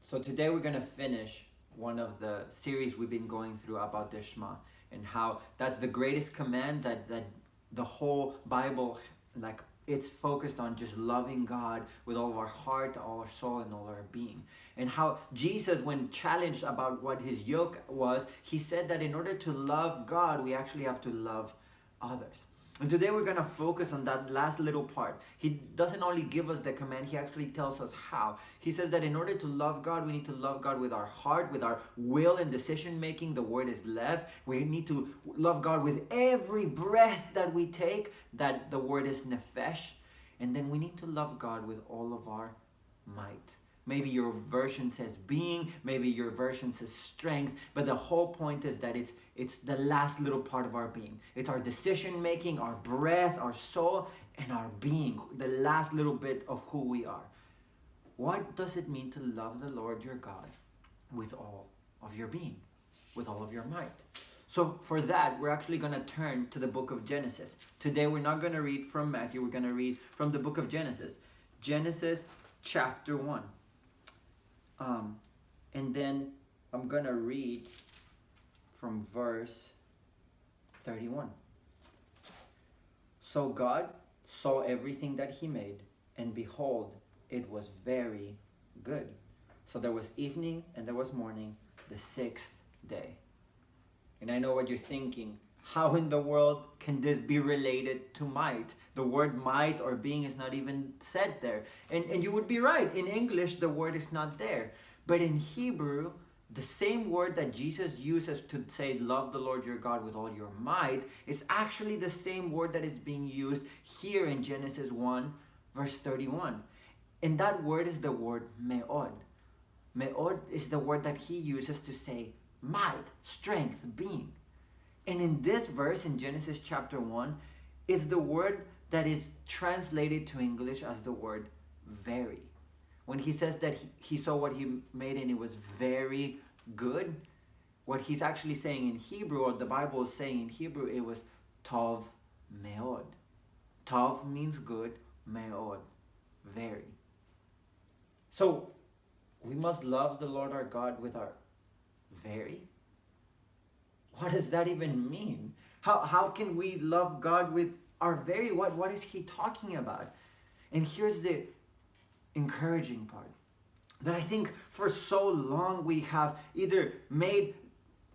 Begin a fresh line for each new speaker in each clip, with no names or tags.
So today we're going to finish one of the series we've been going through about the Schema, and how that's the greatest command that the whole Bible, like, it's focused on just loving God with all of our heart, all our soul, and all our being. And how Jesus, when challenged about what his yoke was, he said that in order to love God, we actually have to love others. And today we're going to focus on that last little part. He doesn't only give us the command, he actually tells us how. He says that in order to love God, we need to love God with our heart, with our will and decision making. The word is lev. We need to love God with every breath that we take. That the word is nefesh. And then we need to love God with all of our might. Maybe your version says being, maybe your version says strength, but the whole point is that it's the last little part of our being. It's our decision making, our breath, our soul, and our being, the last little bit of who we are. What does it mean to love the Lord your God with all of your being, with all of your might? So for that, we're actually going to turn to the book of Genesis. Today, we're not going to read from Matthew, we're going to read from the book of Genesis. Genesis chapter 1. And then I'm going to read from verse 31. So God saw everything that he made, and behold, it was very good. So there was evening and there was morning, the sixth day. And I know what you're thinking. How in the world can this be related to might? The word might or being is not even said there. And you would be right. In English, the word is not there. But in Hebrew, the same word that Jesus uses to say, love the Lord your God with all your might, is actually the same word that is being used here in Genesis 1, verse 31. And that word is the word me'od. Me'od is the word that he uses to say might, strength, being. And in this verse, in Genesis chapter 1, is the word that is translated to English as the word very. When he says that he saw what he made and it was very good, what he's actually saying in Hebrew, or the Bible is saying in Hebrew, it was tov me'od. Tov means good, me'od, very. So we must love the Lord our God with our very. What does that even mean? How can we love God with our very? What is he talking about? And here's the encouraging part, that I think for so long we have either made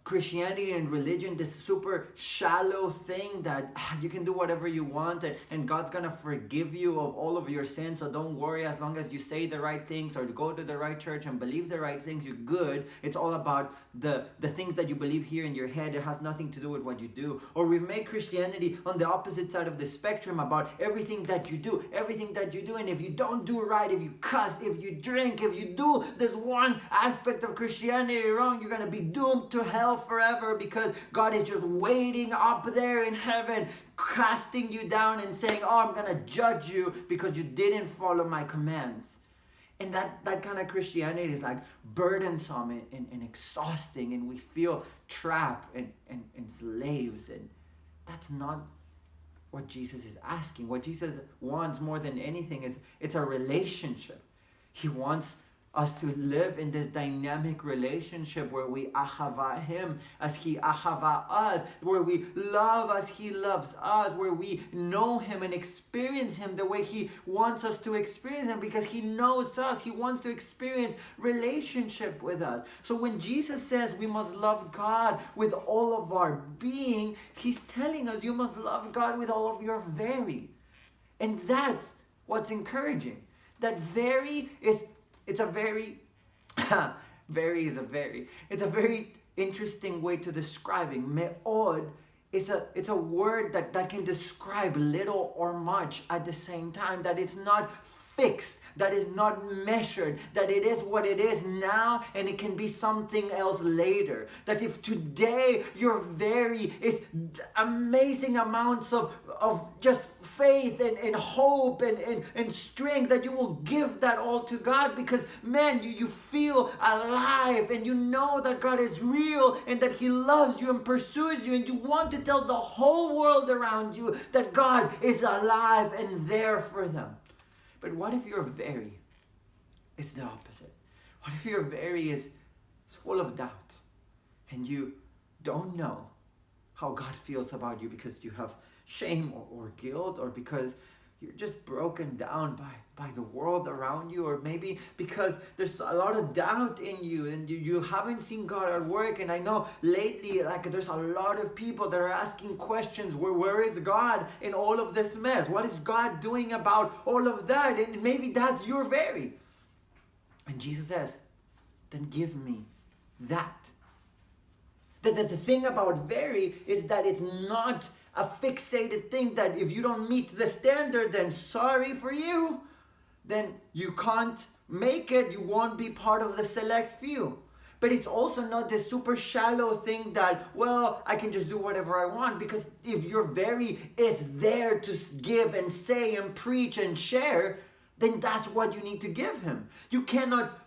Christianity and religion this super shallow thing that you can do whatever you want and God's gonna forgive you of all of your sins, so don't worry, as long as you say the right things or go to the right church and believe the right things, you're good. It's all about the things that you believe here in your head. It has nothing to do with what you do. Or we've made Christianity on the opposite side of the spectrum about everything that you do, and if you don't do right, if you cuss, if you drink, if you do this one aspect of Christianity wrong, you're gonna be doomed to hell forever, because God is just waiting up there in heaven, casting you down and saying, oh, I'm gonna judge you because you didn't follow my commands. And that kind of Christianity is like burdensome and exhausting, and we feel trapped and slaves. And that's not what Jesus is asking. What Jesus wants more than anything is it's a relationship. He wants us to live in this dynamic relationship where we ahava him as he ahava us, where we love as he loves us, where we know him and experience him the way he wants us to experience him, because he knows us. He wants to experience relationship with us. So when Jesus says we must love God with all of our being, he's telling us you must love God with all of your very. And that's what's encouraging. That very is it's a very interesting way to describing. Me'od it's a word that can describe little or much at the same time, that it's not fixed, that is not measured, that it is what it is now and it can be something else later. That if today your very is amazing amounts of just faith and hope and strength, that you will give that all to God, because man, you feel alive and you know that God is real and that he loves you and pursues you, and you want to tell the whole world around you that God is alive and there for them. But what if your very is the opposite? What if your very is full of doubt and you don't know how God feels about you because you have shame or guilt, or because you're just broken down by the world around you, or maybe because there's a lot of doubt in you and you haven't seen God at work. And I know lately, like, there's a lot of people that are asking questions. Where is God in all of this mess? What is God doing about all of that? And maybe that's your very. And Jesus says, then give me that. The thing about very is that it's not a fixated thing that if you don't meet the standard, then sorry for you. Then you can't make it. You won't be part of the select few. But it's also not this super shallow thing that, well, I can just do whatever I want. Because if your very is there to give and say and preach and share, then that's what you need to give him. You cannot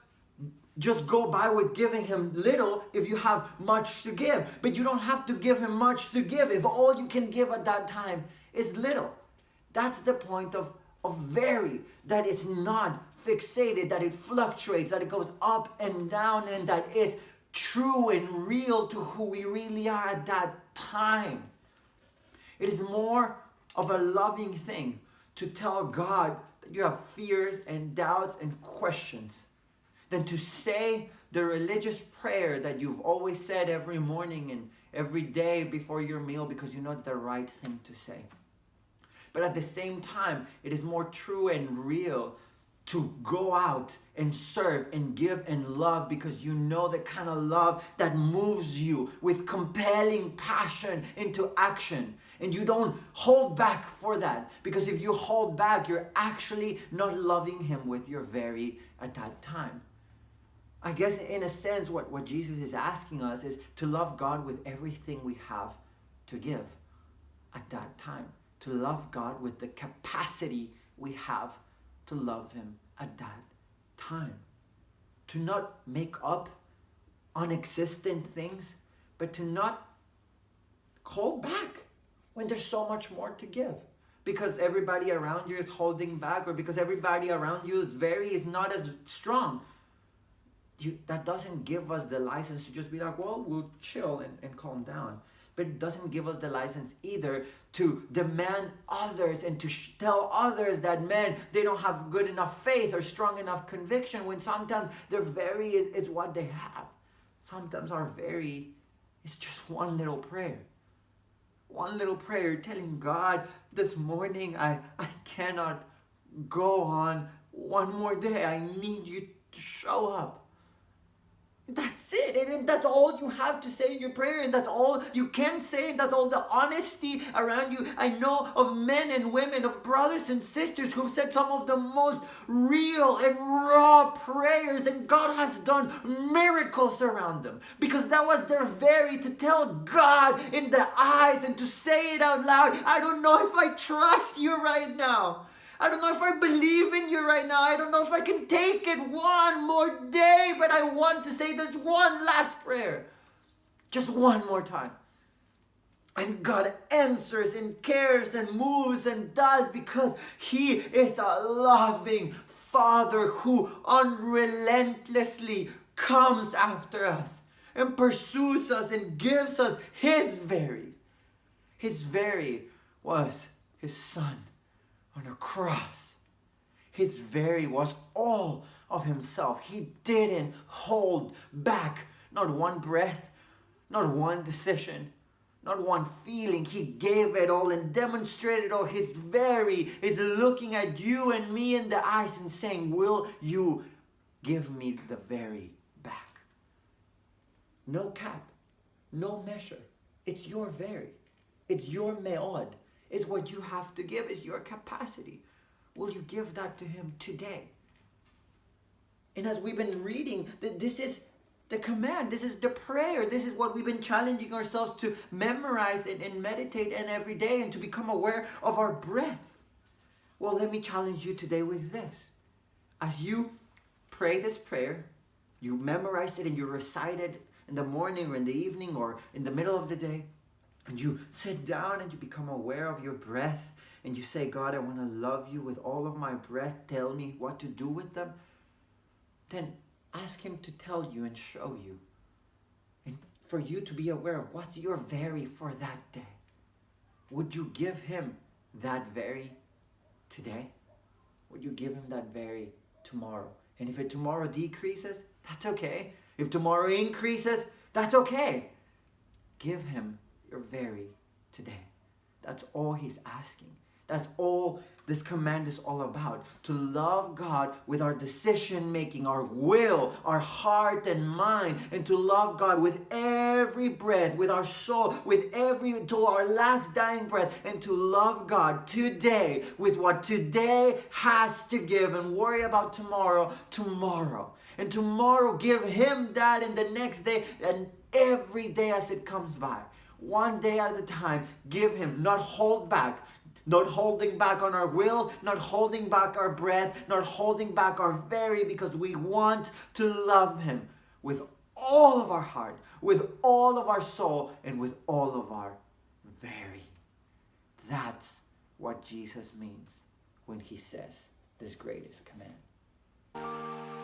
just go by with giving him little if you have much to give. But you don't have to give him much to give if all you can give at that time is little. That's the point of very, that it's not fixated, that it fluctuates, that it goes up and down, and that is true and real to who we really are at that time. It is more of a loving thing to tell God that you have fears and doubts and questions than to say the religious prayer that you've always said every morning and every day before your meal because you know it's the right thing to say. But at the same time, it is more true and real to go out and serve and give and love, because you know the kind of love that moves you with compelling passion into action. And you don't hold back for that, because if you hold back, you're actually not loving him with your very at that time. I guess in a sense what Jesus is asking us is to love God with everything we have to give at that time. To love God with the capacity we have to love him at that time. To not make up non-existent things, but to not hold back when there's so much more to give. Because everybody around you is holding back, or because everybody around you is not as strong. That doesn't give us the license to just be like, well, we'll chill and calm down. But it doesn't give us the license either to demand others and to tell others that, man, they don't have good enough faith or strong enough conviction, when sometimes their very is what they have. Sometimes our very is just one little prayer. One little prayer telling God, this morning I cannot go on one more day. I need you to show up. That's it. And that's all you have to say in your prayer, and that's all you can say, and that's all the honesty around you. I know of men and women, of brothers and sisters who've said some of the most real and raw prayers, and God has done miracles around them, because that was their very, to tell God in the eyes and to say it out loud. I don't know if I trust you right now. I don't know if I believe in you right now. I don't know if I can take it one more day, but I want to say this one last prayer. Just one more time. And God answers and cares and moves and does, because he is a loving Father who unrelentlessly comes after us and pursues us and gives us his very. His very was his Son on a cross. His very was all of himself. He didn't hold back, not one breath, not one decision, not one feeling. He gave it all and demonstrated all. His very is looking at you and me in the eyes and saying, will you give me the very back? No cap, no measure. It's your very. It's your me'od. It's what you have to give. It's your capacity. Will you give that to him today? And as we've been reading, this is the command. This is the prayer. This is what we've been challenging ourselves to memorize and meditate on every day, and to become aware of our breath. Well, let me challenge you today with this. As you pray this prayer, you memorize it and you recite it in the morning or in the evening or in the middle of the day, and you sit down and you become aware of your breath, and you say, God, I want to love you with all of my breath. Tell me what to do with them. Then Ask him to tell you and show you. And for you to be aware of what's your very for that day. Would you give him that very today? Would you give him that very tomorrow? And if it tomorrow decreases, that's okay. If tomorrow increases, that's okay. Give him your very today. That's all he's asking. That's all this command is all about. To love God with our decision making, our will, our heart and mind, and to love God with every breath, with our soul, with every, till our last dying breath, and to love God today with what today has to give, and worry about tomorrow, and tomorrow give him that, and the next day, and every day as it comes by. One day at a time, give him, not hold back. Not holding back on our will, not holding back our breath, not holding back our very, because we want to love him with all of our heart, with all of our soul, and with all of our very. That's what Jesus means when he says this greatest command.